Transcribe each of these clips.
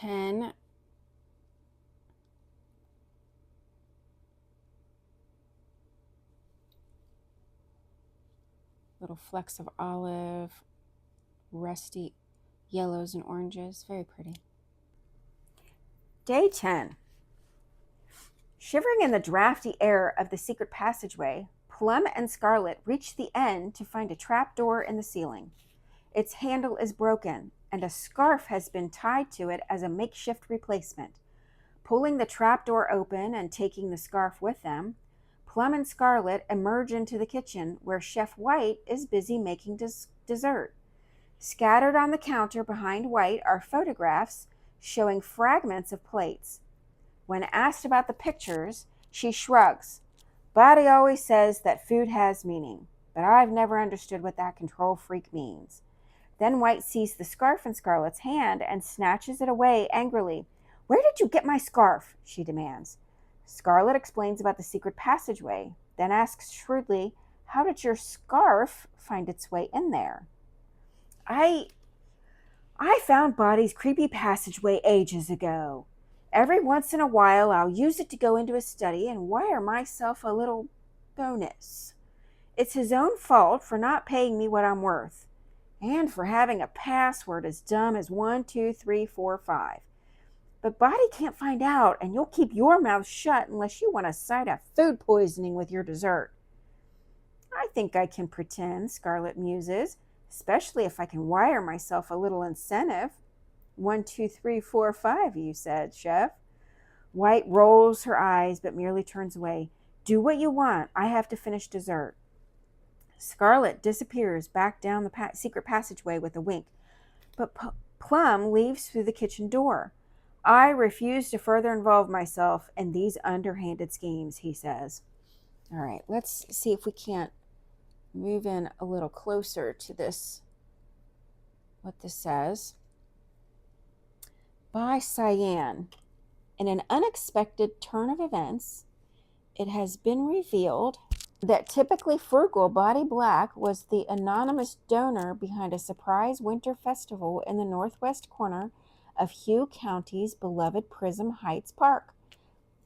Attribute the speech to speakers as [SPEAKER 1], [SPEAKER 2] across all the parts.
[SPEAKER 1] 10. Little flecks of olive, rusty yellows and oranges. Very pretty. Day 10. Shivering in the drafty air of the secret passageway, Plum and Scarlet reach the end to find a trapdoor in the ceiling. Its handle is broken, and a scarf has been tied to it as a makeshift replacement. Pulling the trapdoor open and taking the scarf with them, Plum and Scarlet emerge into the kitchen where Chef White is busy making dessert. Scattered on the counter behind White are photographs showing fragments of plates. When asked about the pictures, she shrugs. Buddy always says that food has meaning, but I've never understood what that control freak means. Then White sees the scarf in Scarlet's hand and snatches it away angrily. Where did you get my scarf? She demands. Scarlet explains about the secret passageway, then asks shrewdly, how did your scarf find its way in there? I found Body's creepy passageway ages ago. Every once in a while, I'll use it to go into a study and wire myself a little bonus. It's his own fault for not paying me what I'm worth, and for having a password as dumb as 12345. But Body can't find out, and you'll keep your mouth shut unless you want a sight of food poisoning with your dessert. I think I can pretend, Scarlet muses, especially if I can wire myself a little incentive. 12345, you said, Chef. White rolls her eyes but merely turns away. Do what you want. I have to finish dessert. Scarlet disappears back down the secret passageway with a wink, but Plum leaves through the kitchen door. I refuse to further involve myself in these underhanded schemes, he says. All right, let's see if we can't move in a little closer to this, what this says. By Cyan, in an unexpected turn of events, it has been revealed that typically frugal Body Black was the anonymous donor behind a surprise winter festival in the northwest corner of Hugh County's beloved Prism Heights Park.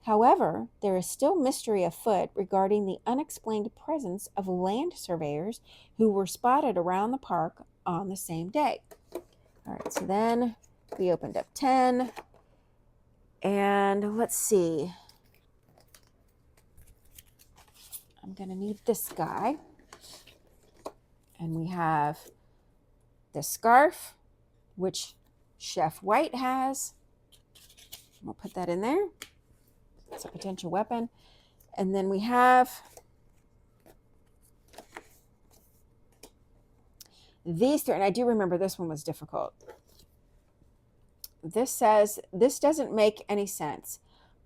[SPEAKER 1] However, there is still mystery afoot regarding the unexplained presence of land surveyors who were spotted around the park on the same day. All right, so then we opened up 10, and let's see. I'm going to need this guy. And we have the scarf, which Chef White has. We'll put that in there. It's a potential weapon. And then we have these three. And I do remember this one was difficult. This says, this doesn't make any sense.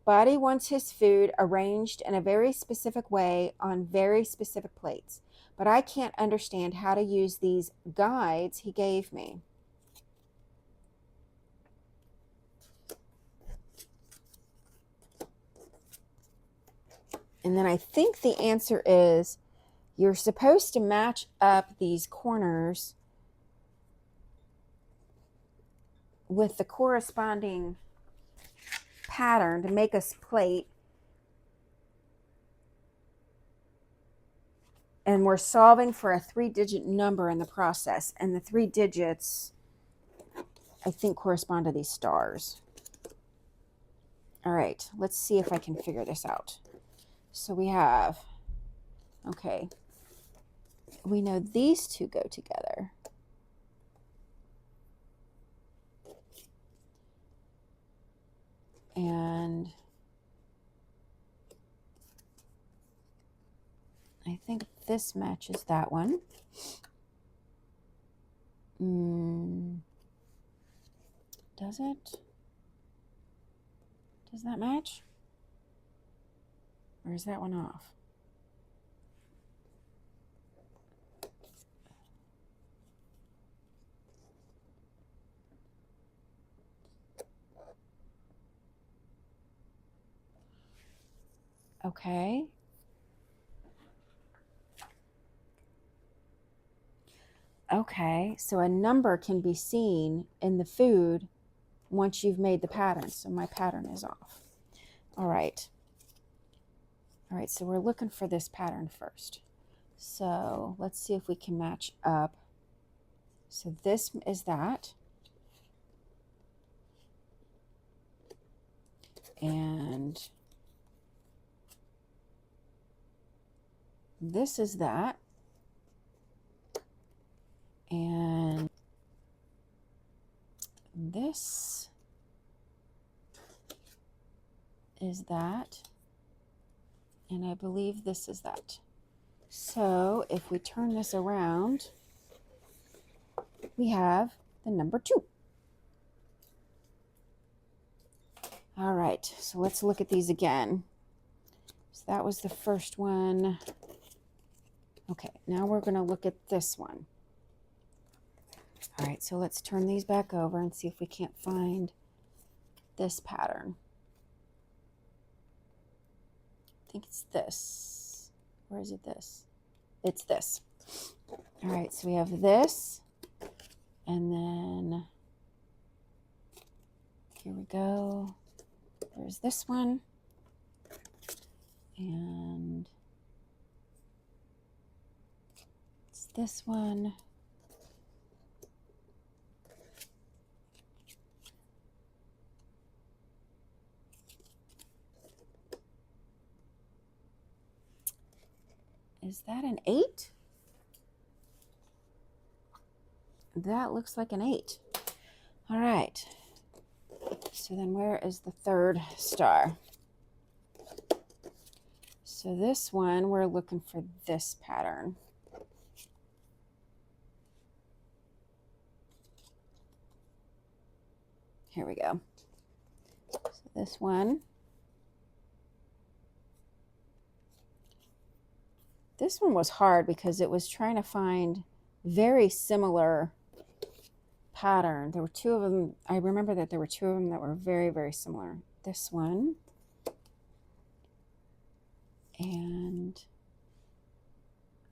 [SPEAKER 1] Body wants his food arranged in a very specific way on very specific plates, but I can't understand how to use these guides he gave me. And then I think the answer is you're supposed to match up these corners with the corresponding pattern to make a plate. And we're solving for a 3-digit number in the process. And the 3 digits, I think, correspond to these stars. All right, let's see if I can figure this out. So we have, okay, we know these two go together. And I think this matches that one. Does it? Does that match? Or is that one off? Okay. Okay, so a number can be seen in the food once you've made the pattern. So my pattern is off. All right. All right, so we're looking for this pattern first. So let's see if we can match up. So this is that. And this is that. And this is that. And I believe this is that. So if we turn this around, we have the number 2. All right, so let's look at these again. So that was the first one. Okay, now we're going to look at this one. All right, so let's turn these back over and see if we can't find this pattern. I think it's this. Or is it this? It's this. All right, so we have this. And then here we go. There's this one. And it's this one. Is that an 8? That looks like an 8. All right. So then where is the third star? So this one, we're looking for this pattern. Here we go. So this one. This one was hard because it was trying to find very similar pattern. There were 2 of them. I remember that there were 2 of them that were very, very similar. This one. And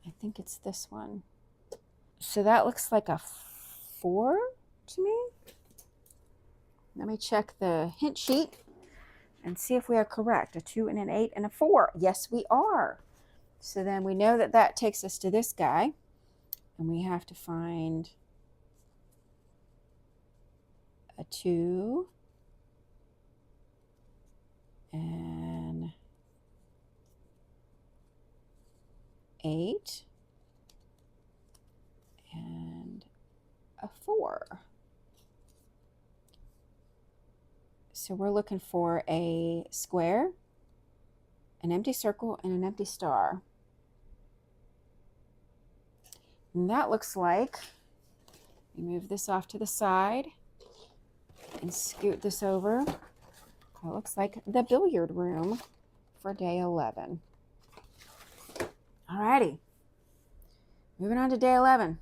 [SPEAKER 1] I think it's this one. So that looks like a 4 to me. Let me check the hint sheet and see if we are correct. A 2 and an 8 and a 4. Yes, we are. So then we know that that takes us to this guy. And we have to find a 2 and 8 and a 4. So we're looking for a square, an empty circle, and an empty star. And that looks like, we move this off to the side and scoot this over. That looks like the billiard room for day 11. Alrighty, moving on to day 11.